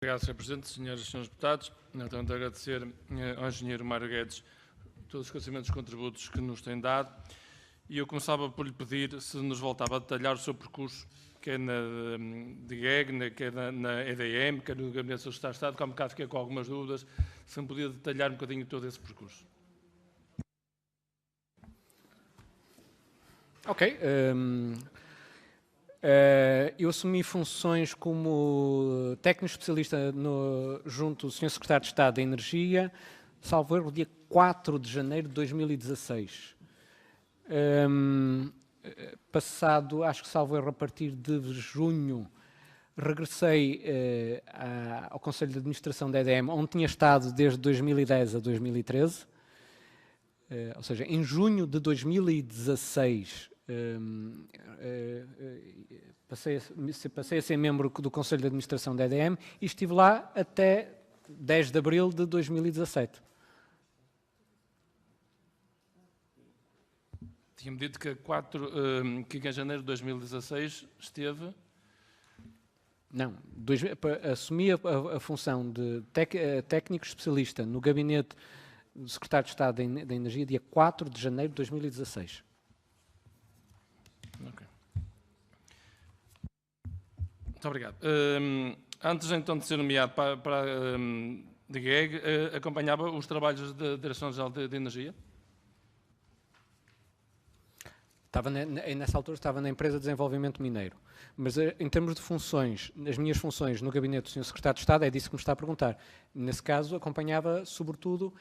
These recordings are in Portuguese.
Obrigado, Sr. Presidente, senhoras e senhores deputados. Naturalmente agradecer ao engenheiro Mário Guedes todos os esclarecimentos e contributos que nos tem dado. E eu começava por lhe pedir se nos voltava a detalhar o seu percurso, quer na DGEG, quer na EDM, quer no Gabinete do Secretário de Estado, que há um bocado fiquei com algumas dúvidas, se me podia detalhar um bocadinho todo esse percurso. Ok. Eu assumi funções como técnico especialista junto do Sr. Secretário de Estado da Energia, salvo erro, dia 4 de janeiro de 2016. Passado, acho que salvo erro, a partir de junho, regressei ao Conselho de Administração da EDM, onde tinha estado desde 2010 a 2013. Ou seja, em junho de 2016, passei a ser membro do Conselho de Administração da EDM e estive lá até 10 de abril de 2017. Tinha-me dito que em janeiro de 2016 esteve... Não, assumi a função de técnico especialista no gabinete do Secretário de Estado da Energia dia 4 de janeiro de 2016. Ok. Muito obrigado. Antes então de ser nomeado para a DGEG, acompanhava os trabalhos da Direção-Geral de Energia? Nessa altura estava na empresa de desenvolvimento mineiro, mas em termos de funções, as minhas funções no gabinete do Sr. Secretário de Estado, é disso que me está a perguntar. Nesse caso, acompanhava sobretudo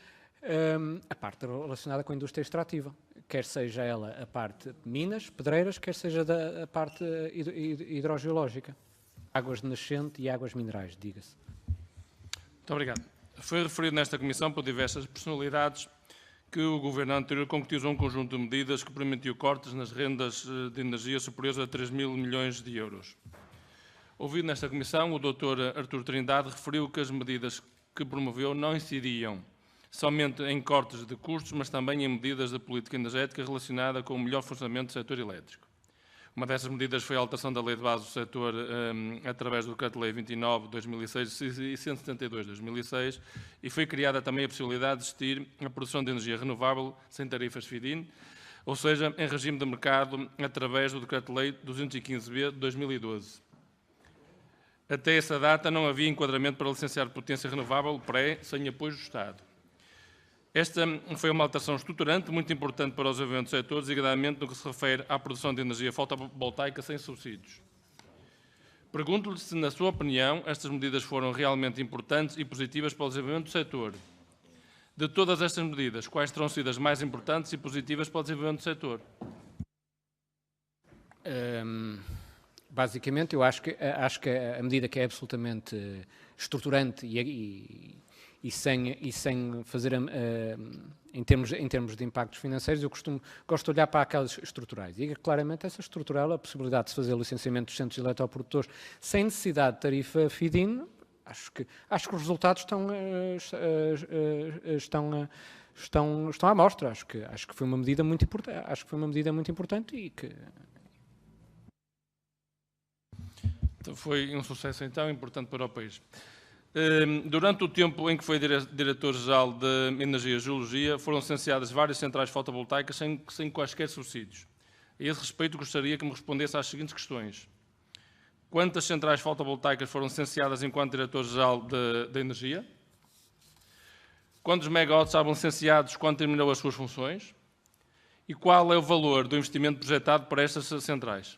a parte relacionada com a indústria extrativa, quer seja ela a parte de minas, pedreiras, quer seja a parte hidrogeológica, águas de nascente e águas minerais, diga-se. Muito obrigado. Foi referido nesta comissão por diversas personalidades que o Governo anterior concretizou um conjunto de medidas que permitiu cortes nas rendas de energia superiores a 3 mil milhões de euros. Ouvido nesta comissão, o Dr. Artur Trindade referiu que as medidas que promoveu não incidiam somente em cortes de custos, mas também em medidas de política energética relacionada com o melhor funcionamento do setor elétrico. Uma dessas medidas foi a alteração da Lei de Base do setor através do Decreto-Lei 29 de 2006 e 172 de 2006 e foi criada também a possibilidade de existir a produção de energia renovável sem tarifas feed-in, ou seja, em regime de mercado através do Decreto-Lei 215b de 2012. Até essa data não havia enquadramento para licenciar potência renovável sem apoio do Estado. Esta foi uma alteração estruturante muito importante para os desenvolvimento do setor, designadamente no que se refere à produção de energia fotovoltaica sem subsídios. Pergunto-lhe se, na sua opinião, estas medidas foram realmente importantes e positivas para o desenvolvimento do setor. De todas estas medidas, quais terão sido as mais importantes e positivas para o desenvolvimento do setor? Basicamente, eu acho que a medida que é absolutamente estruturante e sem fazer em termos de impactos financeiros, eu gosto de olhar para aquelas estruturais. E claramente essa estrutural, a possibilidade de se fazer licenciamento dos centros eletroprodutores sem necessidade de tarifa feed-in, acho que os resultados estão à mostra. Acho que foi uma medida muito importante e que... Então, foi um sucesso, então, importante para o país. Durante o tempo em que foi Diretor-Geral de Energia e Geologia, foram licenciadas várias centrais fotovoltaicas sem quaisquer subsídios. A esse respeito, gostaria que me respondesse às seguintes questões. Quantas centrais fotovoltaicas foram licenciadas enquanto Diretor-Geral de Energia? Quantos megawatts estavam licenciados quando terminou as suas funções? E qual é o valor do investimento projetado para estas centrais?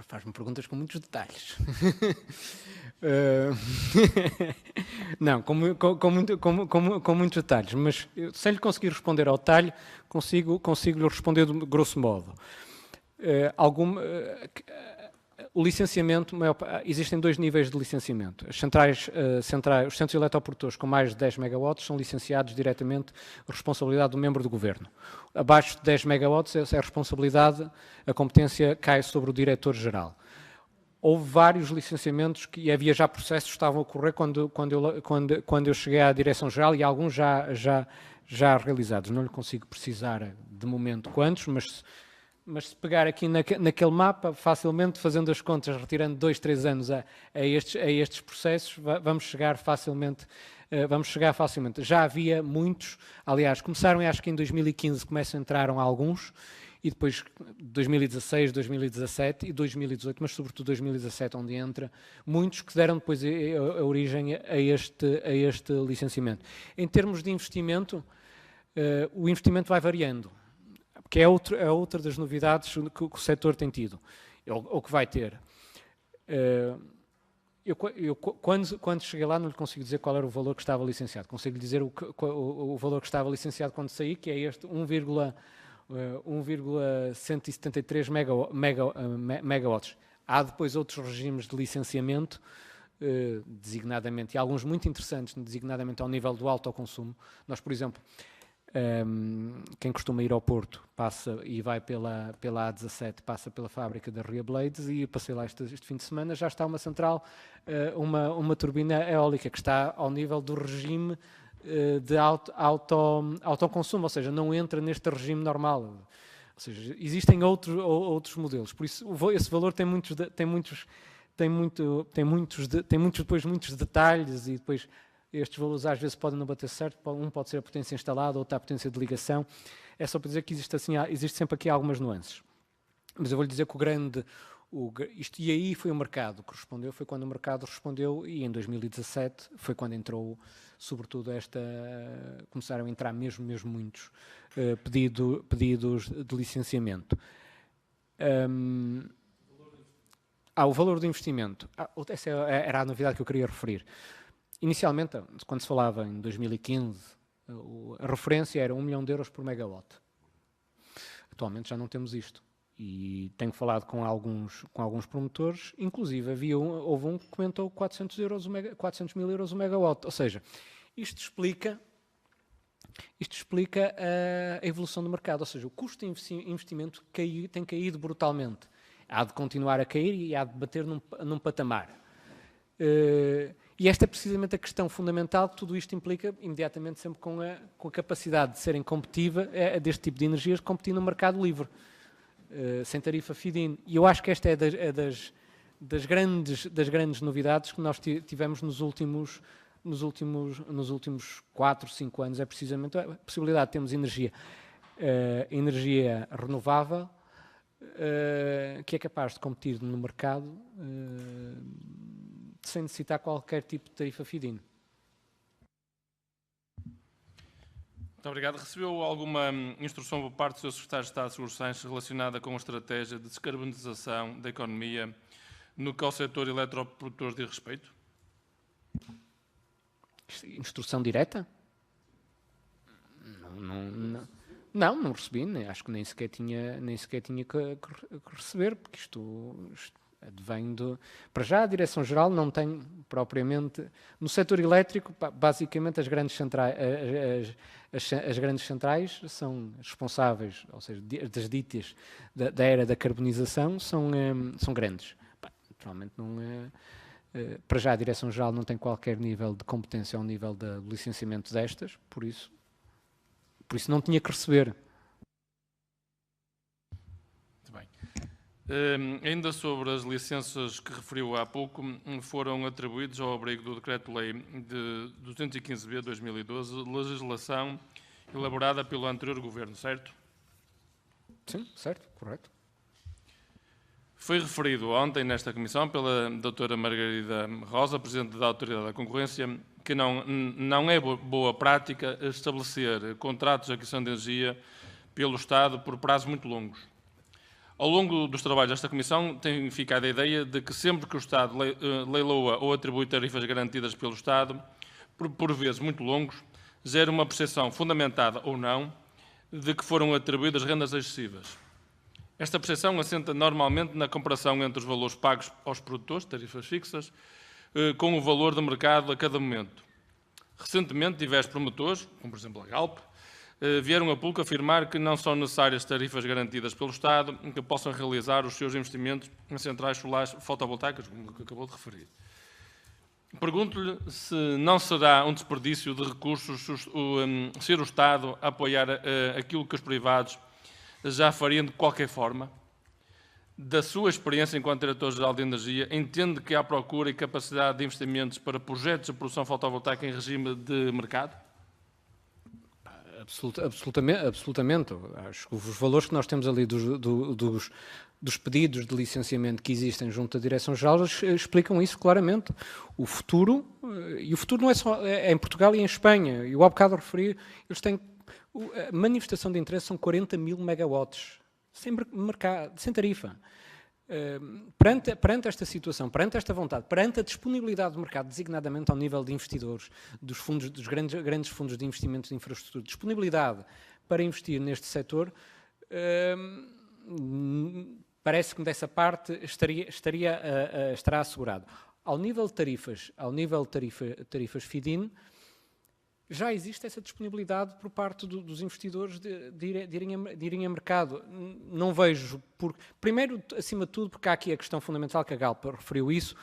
Faz-me perguntas com muitos detalhes. Não, com muitos detalhes, mas sem lhe conseguir responder ao detalhe, consigo-lhe responder de grosso modo. O licenciamento, existem dois níveis de licenciamento. Os centros eletroprodutores com mais de 10 megawatts são licenciados diretamente a responsabilidade do membro do Governo. Abaixo de 10 megawatts, essa é a responsabilidade, a competência cai sobre o diretor-geral. Houve vários licenciamentos e havia já processos que estavam a ocorrer quando eu cheguei à Direção-Geral e alguns já realizados. Não lhe consigo precisar de momento quantos, mas mas se pegar aqui naquele mapa, facilmente, fazendo as contas, retirando 2, 3 anos a estes processos, vamos chegar facilmente. Já havia muitos, aliás, começaram, acho que em 2015 entraram alguns, e depois 2016, 2017 e 2018, mas sobretudo 2017, onde entra muitos que deram depois a origem a este licenciamento. Em termos de investimento, o investimento vai variando, que é outra das novidades que o setor tem tido, ou que vai ter. Quando cheguei lá, não lhe consigo dizer qual era o valor que estava licenciado. Consigo lhe dizer o valor que estava licenciado quando saí, que é este 1,173 megawatts. Há depois outros regimes de licenciamento, designadamente, e alguns muito interessantes, designadamente ao nível do autoconsumo. Nós, por exemplo, quem costuma ir ao Porto passa e vai pela A17, passa pela fábrica da Ria Blades, e passei lá este fim de semana, já está uma central, uma turbina eólica que está ao nível do regime de autoconsumo, ou seja, não entra neste regime normal. Ou seja, existem outros modelos. Por isso, esse valor tem muitos detalhes, e depois estes valores às vezes podem não bater certo. Um pode ser a potência instalada, outro a potência de ligação. É só para dizer que existe sempre aqui algumas nuances. Mas eu vou-lhe dizer que e aí foi o mercado que respondeu, foi quando o mercado respondeu, e em 2017 foi quando entrou, sobretudo, começaram a entrar mesmo muitos pedidos de licenciamento. O valor do investimento. Essa era a novidade que eu queria referir. Inicialmente, quando se falava em 2015, a referência era 1 milhão de euros por megawatt. Atualmente já não temos isto. E tenho falado com alguns promotores, inclusive houve um que comentou 400 mil euros o megawatt. Ou seja, isto explica a evolução do mercado. Ou seja, o custo de investimento tem caído brutalmente. Há de continuar a cair e há de bater num patamar. E esta é precisamente a questão fundamental que tudo isto implica, imediatamente, sempre com a capacidade de serem competitiva, deste tipo de energias, competir no mercado livre. Sem tarifa feed-in. E eu acho que esta é das grandes novidades que nós tivemos nos últimos 4, 5 anos. É precisamente a possibilidade de termos energia renovável, que é capaz de competir no mercado sem necessitar qualquer tipo de tarifa feed-in. Muito obrigado. Recebeu alguma instrução por parte do Sr. Secretário de Estado de Seguros Sanches relacionada com a estratégia de descarbonização da economia no que ao setor eletroprodutor diz respeito? Instrução direta? Não recebi. Acho que nem sequer tinha que receber, porque isto advém para já, a Direção-Geral não tem propriamente... No setor elétrico, basicamente, as grandes centrais são responsáveis, ou seja, das ditas da era da carbonização, são grandes. Naturalmente, para já, a Direção-Geral não tem qualquer nível de competência ao nível do licenciamento destas, por isso não tinha que receber. Ainda sobre as licenças que referiu há pouco, foram atribuídos ao abrigo do Decreto-Lei de 215/B de 2012, legislação elaborada pelo anterior Governo, certo? Sim, certo, correto. Foi referido ontem nesta Comissão pela doutora Margarida Rosa, Presidente da Autoridade da Concorrência, que não é boa prática estabelecer contratos de aquisição de energia pelo Estado por prazos muito longos. Ao longo dos trabalhos desta Comissão tem ficado a ideia de que sempre que o Estado leiloa ou atribui tarifas garantidas pelo Estado, por vezes muito longos, gera uma percepção fundamentada ou não de que foram atribuídas rendas excessivas. Esta percepção assenta normalmente na comparação entre os valores pagos aos produtores, tarifas fixas, com o valor de mercado a cada momento. Recentemente, diversos promotores, como por exemplo a Galp, vieram a público afirmar que não são necessárias tarifas garantidas pelo Estado que possam realizar os seus investimentos em centrais solares fotovoltaicas, como acabou de referir. Pergunto-lhe se não será um desperdício de recursos ser o Estado a apoiar aquilo que os privados já fariam de qualquer forma? Da sua experiência enquanto Diretor-Geral de Energia, entende que há procura e capacidade de investimentos para projetos de produção fotovoltaica em regime de mercado? Absolutamente. Acho que os valores que nós temos ali dos pedidos de licenciamento que existem junto à Direção-Geral explicam isso claramente. O futuro, e o futuro não é só em Portugal e em Espanha, e o há bocado referi, eles têm, a manifestação de interesse são 40 mil megawatts, sem tarifa. Perante esta situação, perante esta vontade, perante a disponibilidade do mercado, designadamente ao nível de investidores, dos grandes fundos de investimento de infraestrutura, disponibilidade para investir neste setor, parece-me dessa parte estará assegurado. Ao nível de tarifas feed-in, já existe essa disponibilidade por parte dos investidores de irem a mercado. Não vejo, primeiro, acima de tudo, porque há aqui a questão fundamental que a Galp referiu isso,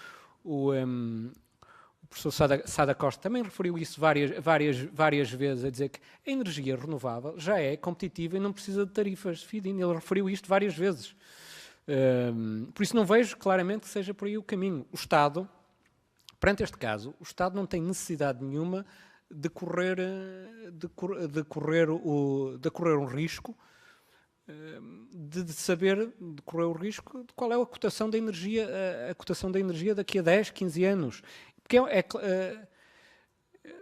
o professor Sada Costa também referiu isso várias vezes, a dizer que a energia renovável já é competitiva e não precisa de tarifas de feed-in. Ele referiu isto várias vezes. Por isso não vejo claramente que seja por aí o caminho. O Estado, perante este caso, o Estado não tem necessidade nenhuma de correr um risco, de saber de correr o risco de qual é a cotação da energia daqui a 10, 15 anos. Porque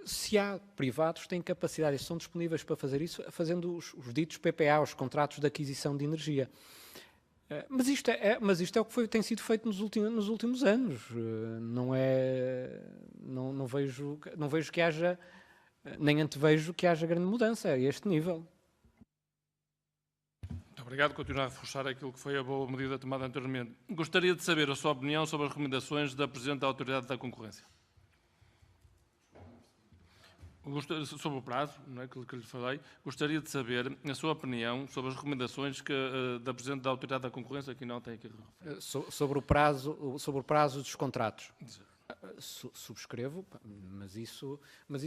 se há privados que têm capacidade e são disponíveis para fazer isso, fazendo os ditos PPA, os contratos de aquisição de energia. Mas isto é o que tem sido feito nos últimos anos. Não vejo que haja, nem antevejo que haja grande mudança a este nível. Muito obrigado. Continuar a reforçar aquilo que foi a boa medida tomada anteriormente. Gostaria de saber a sua opinião sobre as recomendações da Presidente da Autoridade da Concorrência. Sobre o prazo, não é, que lhe falei, gostaria de saber a sua opinião sobre as recomendações da Presidente da Autoridade da Concorrência, que não tem aqui. Sobre o prazo dos contratos. Subscrevo, mas isso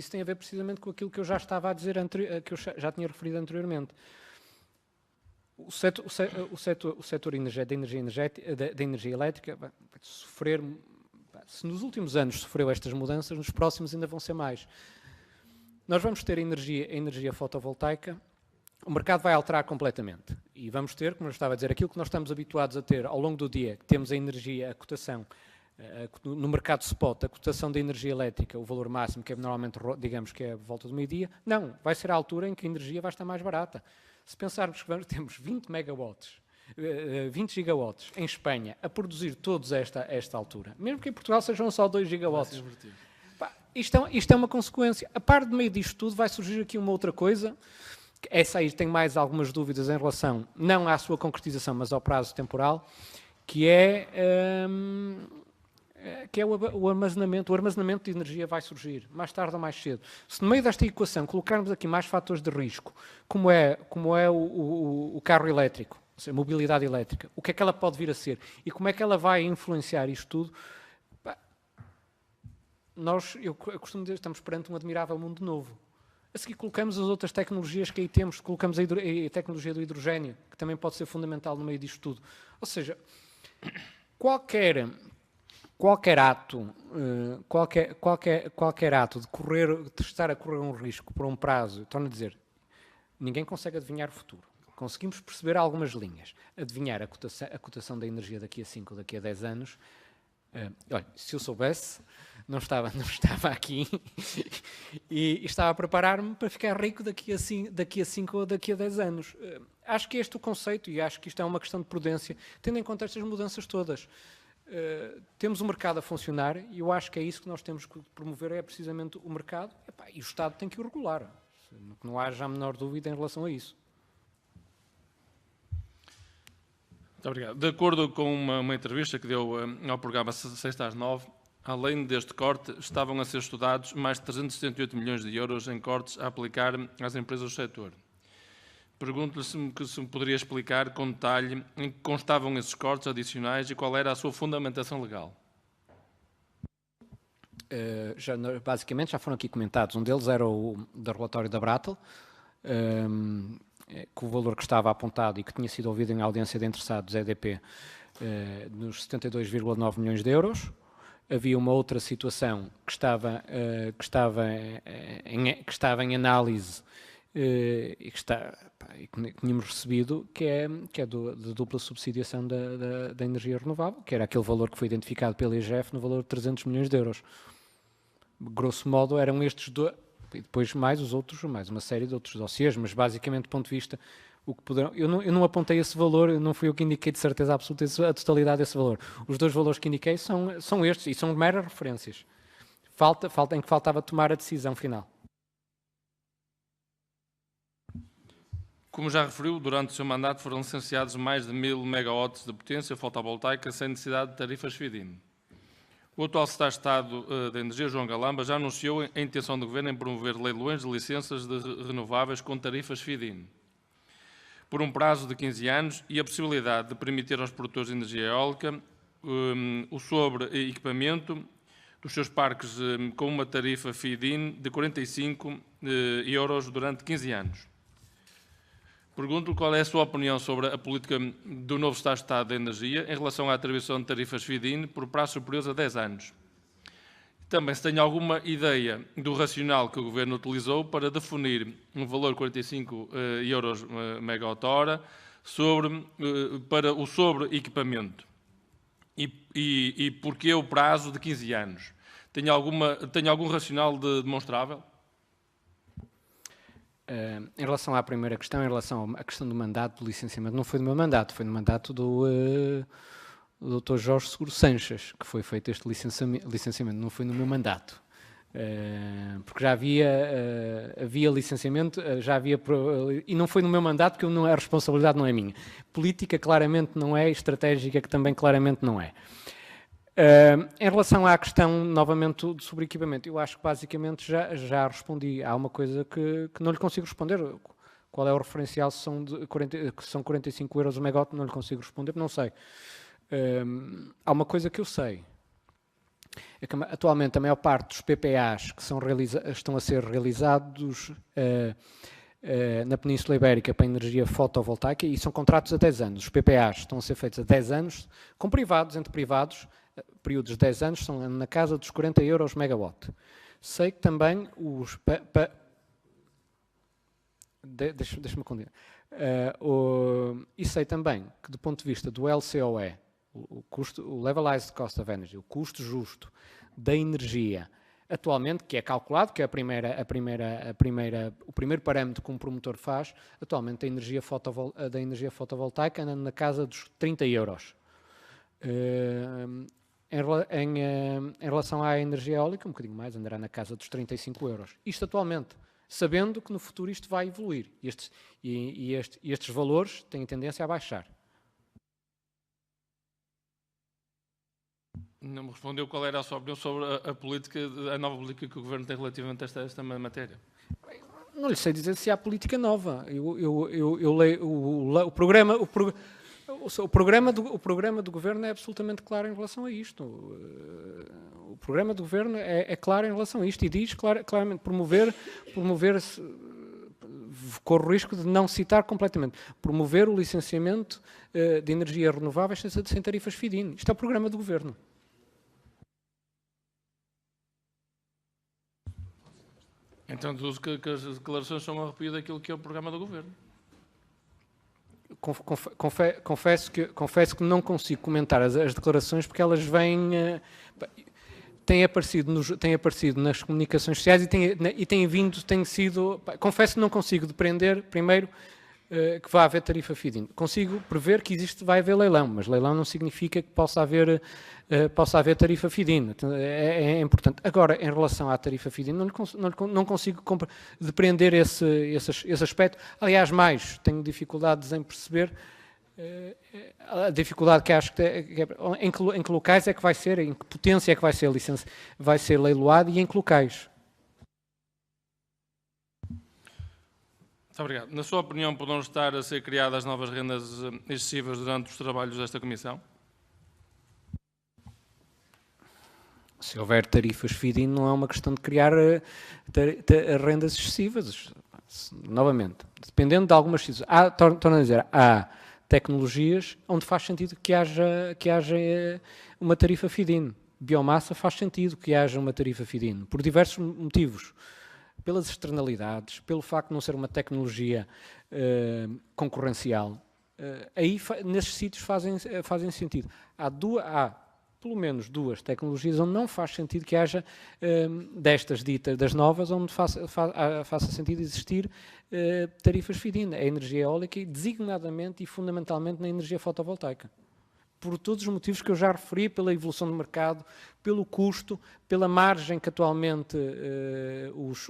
tem a ver precisamente com aquilo que eu já estava a dizer, que eu já tinha referido anteriormente. O setor da energia elétrica vai sofrer, se nos últimos anos sofreu estas mudanças, nos próximos ainda vão ser mais. Nós vamos ter a energia fotovoltaica, o mercado vai alterar completamente. E vamos ter, como eu estava a dizer, aquilo que nós estamos habituados a ter ao longo do dia, que temos a energia, a cotação, no mercado spot, a cotação da energia elétrica, o valor máximo, que é normalmente, digamos que é a volta do meio-dia, não, vai ser a altura em que a energia vai estar mais barata. Se pensarmos que temos 20 gigawatts em Espanha a produzir todos a esta altura, mesmo que em Portugal sejam só 2 gigawatts, isto é uma consequência. A par de meio disto tudo vai surgir aqui uma outra coisa, essa aí tenho mais algumas dúvidas em relação, não à sua concretização, mas ao prazo temporal, que é o armazenamento. O armazenamento de energia vai surgir, mais tarde ou mais cedo. Se no meio desta equação colocarmos aqui mais fatores de risco, como é o carro elétrico, ou seja, a mobilidade elétrica, o que é que ela pode vir a ser e como é que ela vai influenciar isto tudo, eu costumo dizer que estamos perante um admirável mundo novo. A seguir colocamos as outras tecnologias que aí temos, colocamos a tecnologia do hidrogénio, que também pode ser fundamental no meio disto tudo. Ou seja, qualquer ato de estar a correr um risco por um prazo, torno a dizer, ninguém consegue adivinhar o futuro. Conseguimos perceber algumas linhas. Adivinhar a cotação da energia daqui a 5 ou daqui a 10 anos. Olha, se eu soubesse, não estava aqui e estava a preparar-me para ficar rico daqui a 5 ou daqui a 10 anos. Acho que é este o conceito e acho que isto é uma questão de prudência, tendo em conta estas mudanças todas. Temos o mercado a funcionar e eu acho que é isso que nós temos que promover, é precisamente o mercado, e o Estado tem que o regular. Que não haja a menor dúvida em relação a isso. Muito obrigado. De acordo com uma entrevista que deu ao programa Sexta às 9, além deste corte, estavam a ser estudados mais de 378 milhões de euros em cortes a aplicar às empresas do setor. Pergunto-lhe se me poderia explicar com detalhe em que constavam esses cortes adicionais e qual era a sua fundamentação legal. Basicamente já foram aqui comentados. Um deles era o do relatório da Bratel, que o valor que estava apontado e que tinha sido ouvido em audiência de interessados EDP, nos 72,9 milhões de euros. Havia uma outra situação que estava em análise e que tínhamos recebido, que é da dupla subsidiação da energia renovável, que era aquele valor que foi identificado pela IGF no valor de 300 milhões de euros. Grosso modo, eram estes dois, e depois mais os outros, mais uma série de outros dossiês, mas basicamente, do ponto de vista, o que poderão, eu não apontei esse valor, não fui eu que indiquei de certeza absoluta a totalidade desse valor. Os dois valores que indiquei são estes, e são meras referências. Em que faltava tomar a decisão final. Como já referiu, durante o seu mandato foram licenciados mais de 1000 megawatts de potência fotovoltaica sem necessidade de tarifas feed-in. O atual Secretário de Estado da Energia, João Galamba, já anunciou a intenção do Governo em promover leilões de licenças de renováveis com tarifas feed-in, por um prazo de 15 anos, e a possibilidade de permitir aos produtores de energia eólica o sobre-equipamento dos seus parques com uma tarifa feed-in de 45 euros durante 15 anos. Pergunto qual é a sua opinião sobre a política do novo Estado da Energia em relação à atribuição de tarifas feed-in por prazos superiores a 10 anos. Também se tem alguma ideia do racional que o Governo utilizou para definir um valor de 45 euros megawatt-hora para o sobre-equipamento. E porquê o prazo de 15 anos? Tem algum racional demonstrável? Em relação à primeira questão, em relação à questão do mandato, do licenciamento, não foi do meu mandato, foi no mandato do Dr. Jorge Seguro Sanches, que foi feito este licenciamento, não foi no meu mandato. Porque já havia licenciamento, e não foi no meu mandato, porque a responsabilidade não é minha. Política claramente não é, estratégica que também claramente não é. Em relação à questão, novamente, do sobreequipamento, eu acho que basicamente já respondi. Há uma coisa que não lhe consigo responder. Qual é o referencial, se são 45 euros o megawatt, não lhe consigo responder, não sei. Há uma coisa que eu sei. É que, atualmente, a maior parte dos PPAs que estão a ser realizados na Península Ibérica para energia fotovoltaica, e são contratos a 10 anos. Os PPAs estão a ser feitos a 10 anos, com privados, entre privados, períodos de 10 anos, são na casa dos 40 euros megawatt. Sei que também os... Deixa-me continuar. E sei também que, do ponto de vista do LCOE, o Levelized Cost of Energy, o custo justo da energia, atualmente, que é calculado, que é o primeiro parâmetro que um promotor faz, atualmente a da energia fotovoltaica anda na casa dos 30 euros. Em relação à energia eólica, um bocadinho mais, andará na casa dos 35 euros. Isto atualmente, sabendo que no futuro isto vai evoluir. Estes valores têm tendência a baixar. Não me respondeu qual era a sua opinião sobre a nova política que o Governo tem relativamente a esta matéria. Não lhe sei dizer se há política nova. Eu leio o programa... O programa do Governo é absolutamente claro em relação a isto. O programa do Governo é claro em relação a isto e diz claramente promover corro o risco de não citar completamente, promover o licenciamento de energias renováveis sem tarifas feed-in. Isto é o programa do Governo. Então, deduzo que as declarações são uma arrepio daquilo que é o programa do Governo. Confesso que não consigo comentar as declarações porque elas têm aparecido nas comunicações sociais têm sido... Confesso que não consigo depreender, primeiro, que vai haver tarifa feed-in. Consigo prever que vai haver leilão, mas leilão não significa que possa haver tarifa feed-in. É importante. Agora, em relação à tarifa feed-in, não consigo depreender esse aspecto. Aliás, tenho dificuldades em perceber a dificuldade que acho que em que locais é que vai ser, em que potência é que vai ser leiloado e em que locais. Muito obrigado. Na sua opinião, poderão estar a ser criadas novas rendas excessivas durante os trabalhos desta Comissão? Se houver tarifas feed-in, não é uma questão de criar rendas excessivas. Novamente, dependendo de algumas situações, torno a dizer, há tecnologias onde faz sentido que haja uma tarifa feed-in. Biomassa faz sentido que haja uma tarifa feed-in, por diversos motivos. Pelas externalidades, pelo facto de não ser uma tecnologia concorrencial. Aí, nesses sítios, fazem sentido. Há pelo menos duas tecnologias onde não faz sentido que haja, destas ditas, das novas, onde faça sentido existir tarifas feed-in. A energia eólica e, designadamente e fundamentalmente, na energia fotovoltaica. Por todos os motivos que eu já referi, pela evolução do mercado, pelo custo, pela margem que atualmente os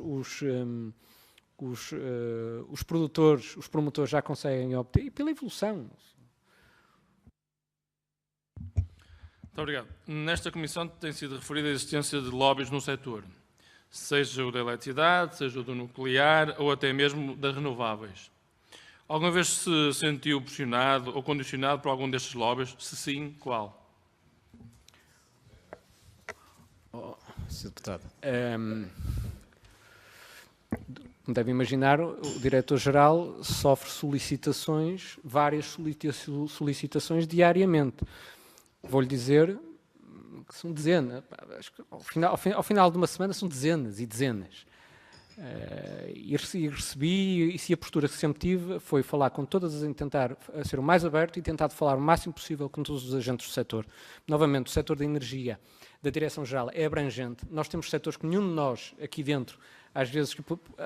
produtores, os promotores já conseguem obter, e pela evolução. Muito obrigado. Nesta comissão tem sido referida a existência de lobbies no setor, seja o da eletricidade, seja o do nuclear ou até mesmo das renováveis. Alguma vez se sentiu pressionado ou condicionado por algum destes lobbies? Se sim, qual? Sr. Deputado. Como deve imaginar, o Diretor-Geral sofre várias solicitações diariamente. Vou-lhe dizer que são dezenas. Ao final de uma semana são dezenas e dezenas. E recebi, e se a postura que sempre tive foi falar com todas, tentar ser o mais aberto e tentar falar o máximo possível com todos os agentes do setor. Novamente, o setor da energia, da Direção-Geral, é abrangente. Nós temos setores que nenhum de nós, aqui dentro, às vezes,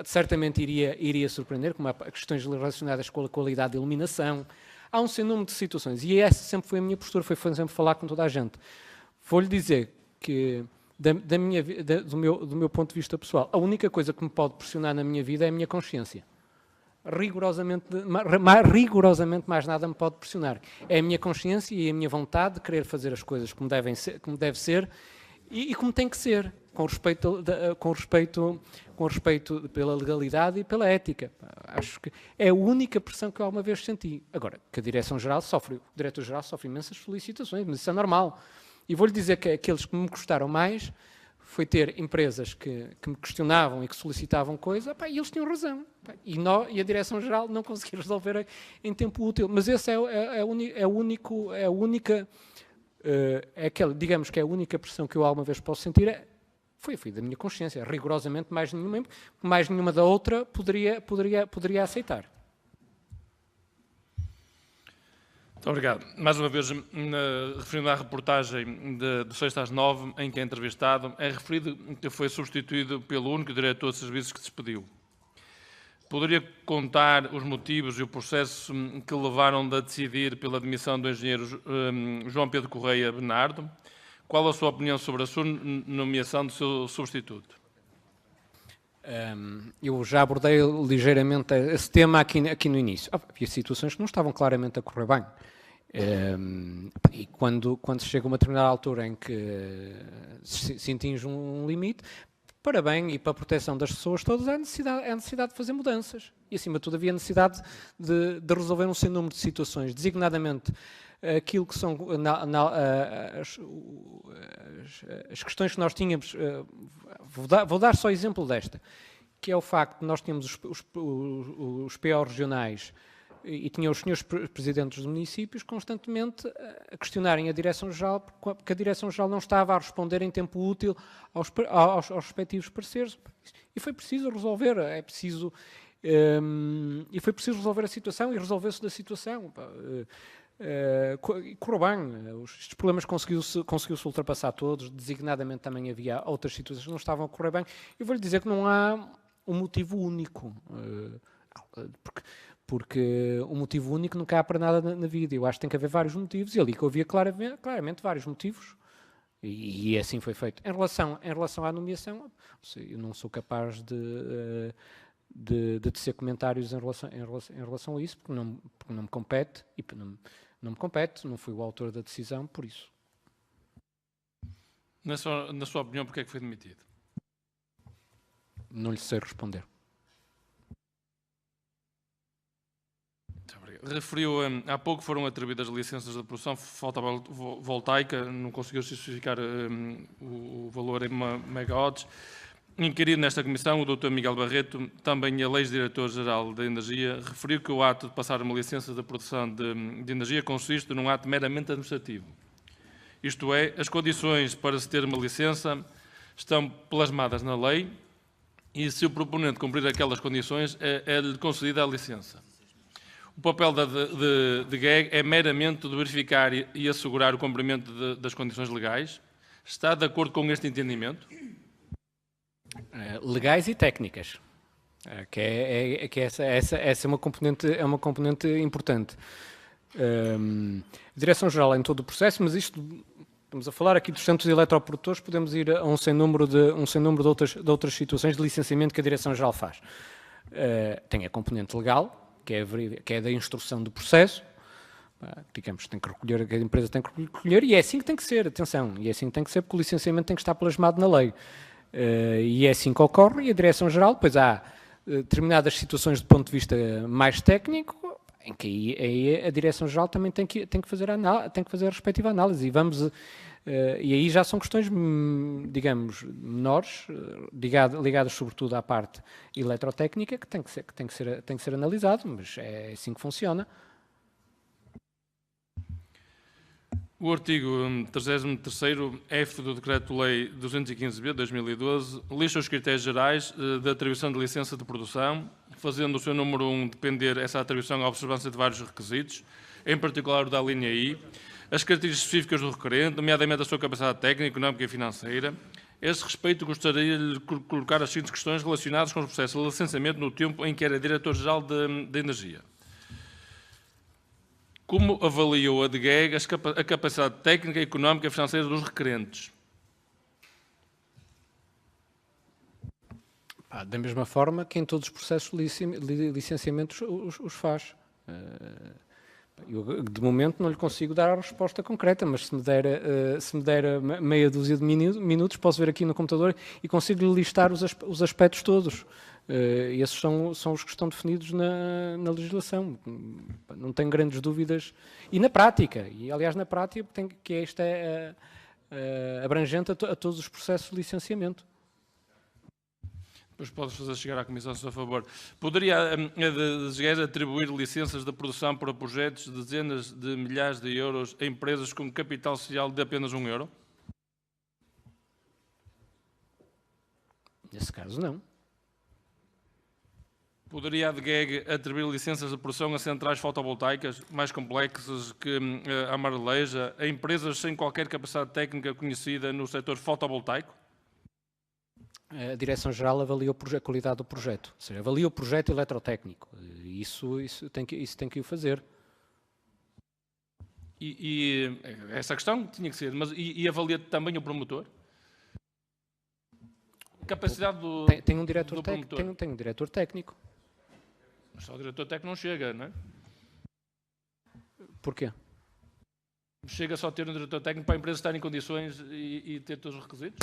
certamente iria surpreender, como há questões relacionadas com a qualidade de iluminação. Há um sem número de situações, e essa sempre foi a minha postura, foi sempre falar com toda a gente. Vou-lhe dizer que, do meu ponto de vista pessoal, a única coisa que me pode pressionar na minha vida é a minha consciência. Rigorosamente mais nada me pode pressionar. É a minha consciência e a minha vontade de querer fazer as coisas como deve ser e como tem que ser, com respeito pela legalidade e pela ética. Acho que é a única pressão que eu alguma vez senti. Agora, que a Direção-Geral o Diretor-Geral sofre imensas solicitações, mas isso é normal. E vou-lhe dizer que aqueles que me custaram mais foi ter empresas que me questionavam e que solicitavam coisa, e eles tinham razão. E a Direção-Geral não conseguia resolver em tempo útil. Mas essa digamos que é a única pressão que eu alguma vez posso sentir, foi da minha consciência. Rigorosamente mais nenhuma da outra poderia aceitar. Muito obrigado. Mais uma vez, referindo à reportagem do 6 às 9, em que é entrevistado, é referido que foi substituído pelo único diretor de serviços que despediu. Poderia contar os motivos e o processo que levaram a decidir pela admissão do engenheiro João Pedro Correia Bernardo? Qual a sua opinião sobre a sua nomeação do seu substituto? Eu já abordei ligeiramente esse tema aqui no início. Havia situações que não estavam claramente a correr bem. E quando se chega a uma determinada altura em que se atinge um limite, para bem e para a proteção das pessoas todas, há necessidade de fazer mudanças. E, acima de tudo, havia necessidade de resolver um sem número de situações, designadamente aquilo que são as questões que nós tínhamos. Vou dar só exemplo desta, que é o facto de nós tínhamos os PO regionais e tinha os senhores presidentes dos municípios constantemente a questionarem a Direção-Geral, porque a Direção-Geral não estava a responder em tempo útil aos respectivos pareceres. E foi preciso resolver, e foi preciso resolver a situação e resolveu-se da situação. Correu bem, estes problemas conseguiu-se ultrapassar todos, designadamente também havia outras situações que não estavam a correr bem. Eu vou-lhe dizer que não há um motivo único, porque o motivo único não cabe para nada na vida. Eu acho que tem que haver vários motivos, e ali que eu havia claramente vários motivos, e assim foi feito. Em relação à nomeação, eu não sou capaz de tecer comentários em relação a isso, porque não me compete, não fui o autor da decisão, por isso. Na sua opinião, porque é que foi demitido? Não lhe sei responder. Referiu, há pouco foram atribuídas licenças de produção fotovoltaica, não conseguiu justificar o valor em megawatts. inquirido nesta comissão, o Dr. Miguel Barreto, também a Leis-Diretor-Geral da Energia, referiu que o ato de passar uma licença de produção de energia consiste num ato meramente administrativo. Isto é, as condições para se ter uma licença estão plasmadas na lei e, se o proponente cumprir aquelas condições, é-lhe concedida a licença. O papel de GEG é meramente de verificar e assegurar o cumprimento das condições legais. Está de acordo com este entendimento? Legais e técnicas, essa é uma componente importante. A Direção-Geral em todo o processo, mas isto, estamos a falar aqui dos centros eletroprodutores, podemos ir a um sem número de outras situações de licenciamento que a Direção-Geral faz. Tem a componente legal, que é da instrução do processo, digamos, tem que recolher, que a empresa tem que recolher, e é assim que tem que ser, atenção, e é assim que tem que ser, porque o licenciamento tem que estar plasmado na lei. E é assim que ocorre, e a Direção-Geral, depois há determinadas situações do ponto de vista mais técnico, em que aí a Direção-Geral também tem que fazer a respectiva análise, e aí já são questões, digamos, menores, ligadas sobretudo à parte eletrotécnica, que tem que ser analisado, mas é assim que funciona. O artigo 33º-F do Decreto-Lei 215/B de 2012 lixa os critérios gerais da atribuição de licença de produção, fazendo o seu número 1 depender essa atribuição à observância de vários requisitos, em particular o da linha I, as características específicas do requerente, nomeadamente a sua capacidade técnica, económica e financeira. A esse respeito, gostaria de colocar as seguintes questões relacionadas com o processo de licenciamento no tempo em que era Diretor-Geral de Energia. Como avaliou a DGEG a capacidade técnica, económica e financeira dos requerentes? Da mesma forma que em todos os processos de licenciamentos os faz. Eu, de momento, não lhe consigo dar a resposta concreta, mas se me der meia dúzia de minutos, posso ver aqui no computador e consigo-lhe listar os aspectos todos. E esses são os que estão definidos na legislação. Não tenho grandes dúvidas. E na prática, e aliás na prática, que esta é abrangente a todos os processos de licenciamento. Depois podes fazer chegar à Comissão, se a favor. Poderia a DGEG atribuir licenças de produção para projetos de dezenas de milhares de euros a empresas com capital social de apenas €1? Nesse caso, não. Poderia a DGEG atribuir licenças de produção a centrais fotovoltaicas mais complexas que a Mareleja, a empresas sem qualquer capacidade técnica conhecida no setor fotovoltaico? A Direção-Geral avalia a qualidade do projeto, ou seja, avalia o projeto eletrotécnico. Isso tem que o fazer. E essa questão tinha que ser, mas e avalia também o promotor? Capacidade do tem um diretor promotor? Tem um diretor técnico. Mas só o diretor técnico não chega, não é? Porquê? Chega só a ter um diretor técnico para a empresa estar em condições e ter todos os requisitos?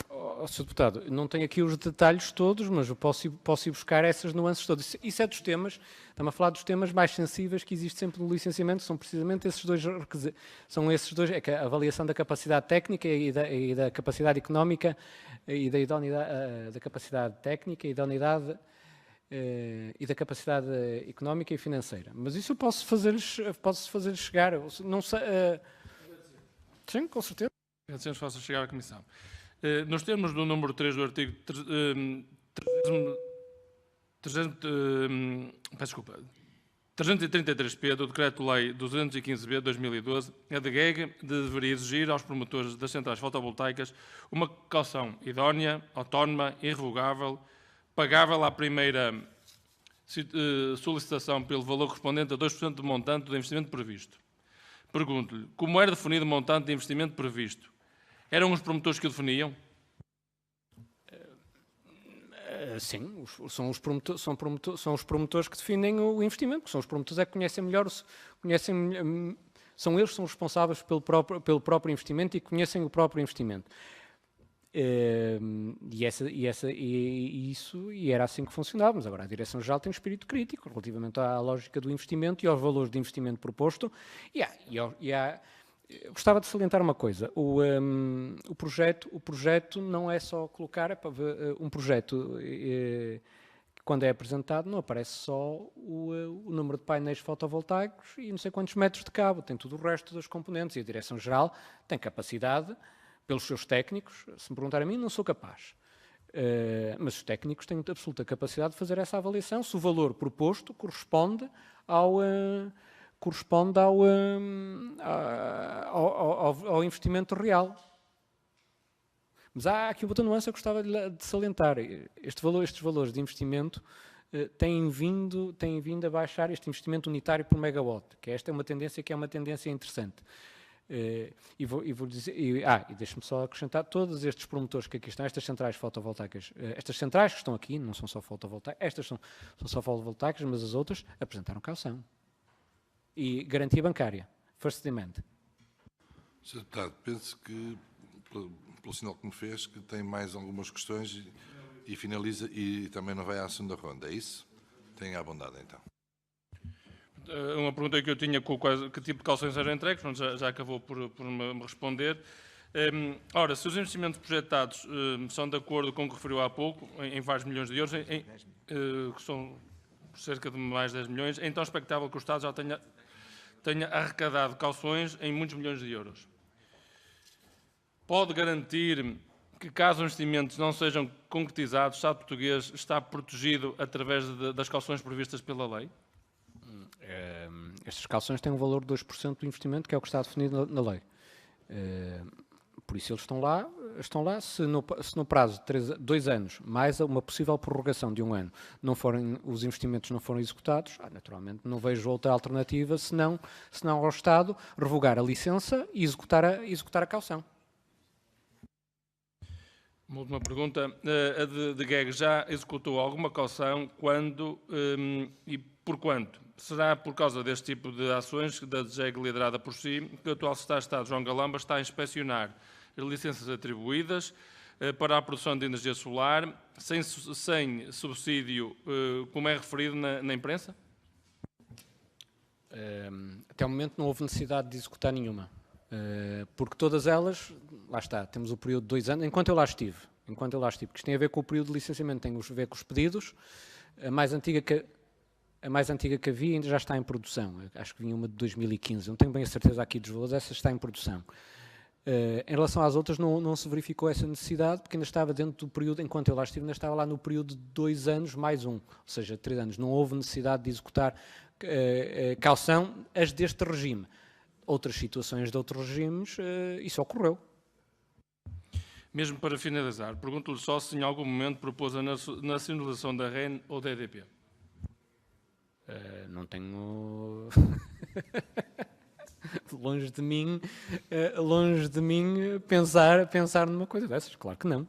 Sr. Deputado, não tenho aqui os detalhes todos, mas eu posso ir buscar essas nuances todas. Isso é dos temas, estamos a falar dos temas mais sensíveis que existem sempre no licenciamento, são precisamente esses dois requisitos. São esses dois, é a avaliação da capacidade técnica e da capacidade económica e da idoneidade, da capacidade técnica e idoneidade e da capacidade económica e financeira. Mas isso eu posso fazer chegar. Não sei... Sim, com certeza. Agradecemos que faça chegar à Comissão. Nos termos do número 3 do artigo 333-P do Decreto-Lei 215/B de 2012, a DGEG deveria exigir aos promotores das centrais fotovoltaicas uma caução idónea, autónoma, irrevogável, pagável à primeira solicitação pelo valor correspondente a 2% do montante do investimento previsto. Pergunto-lhe, como era definido o montante de investimento previsto? Eram os promotores que o definiam? Sim, são os promotores que definem o investimento, são os promotores é que conhecem melhor, são eles que são responsáveis pelo próprio investimento e conhecem o próprio investimento. E era assim que funcionávamos. Agora, a Direção-Geral tem um espírito crítico relativamente à lógica do investimento e aos valores de investimento proposto, Eu gostava de salientar uma coisa. O projeto não é só colocar um projeto. Quando é apresentado, não aparece só o número de painéis fotovoltaicos e não sei quantos metros de cabo. Tem tudo o resto dos componentes. E a Direção-Geral tem capacidade, pelos seus técnicos, se me perguntarem a mim, não sou capaz. Mas os técnicos têm absoluta capacidade de fazer essa avaliação se o valor proposto corresponde ao investimento real. Mas há aqui outra nuance que eu gostava de salientar. Estes valores de investimento têm vindo a baixar, este investimento unitário por megawatt, que esta é uma tendência interessante. E deixe-me só acrescentar, todos estes promotores que aqui estão, estas centrais fotovoltaicas, estas centrais que estão aqui, não são só fotovoltaicas, estas são só fotovoltaicas, mas as outras apresentaram caução. E garantia bancária, first demand. Sr. Deputado, penso que, pelo sinal que me fez, que tem mais algumas questões e finaliza e também não vai à segunda ronda, é isso? Tenha a bondade, então. Uma pergunta que eu tinha, que tipo de calções eram entregues, já acabou por me responder. Ora, se os investimentos projetados são de acordo com o que referiu há pouco, em vários milhões de euros, que são cerca de mais de 10 milhões, é então expectável que o Estado já tenha arrecadado calções em muitos milhões de euros. Pode garantir que, caso os investimentos não sejam concretizados, o Estado português está protegido através das calções previstas pela lei? Estas calções têm um valor de 2% do investimento, que é o que está definido na lei. Por isso eles estão lá. Se no prazo de 2 anos, mais uma possível prorrogação de 1 ano, os investimentos não forem executados, naturalmente não vejo outra alternativa senão ao Estado revogar a licença e executar a caução. Uma última pergunta. A de GEG já executou alguma caução? Quando e por quanto? Será por causa deste tipo de ações da GEG liderada por si que o atual Secretário de Estado, João Galamba, está a inspecionar as licenças atribuídas para a produção de energia solar sem subsídio, como é referido na imprensa? Até o momento não houve necessidade de executar nenhuma. Porque todas elas, lá está, temos o período de 2 anos, enquanto eu lá estive, porque isto tem a ver com o período de licenciamento, tem a ver com os pedidos, a mais antiga que havia ainda já está em produção, acho que vinha uma de 2015, não tenho bem a certeza aqui dos valores, essa está em produção. Em relação às outras não se verificou essa necessidade, porque ainda estava dentro do período, enquanto eu lá estive, ainda estava lá no período de 2 anos mais 1, ou seja, 3 anos, não houve necessidade de executar caução as deste regime. Outras situações de outros regimes, isso ocorreu. Mesmo para finalizar, pergunto-lhe só se em algum momento propôs a nacionalização da REN ou da EDP. Não tenho... longe de mim pensar numa coisa dessas, claro que não.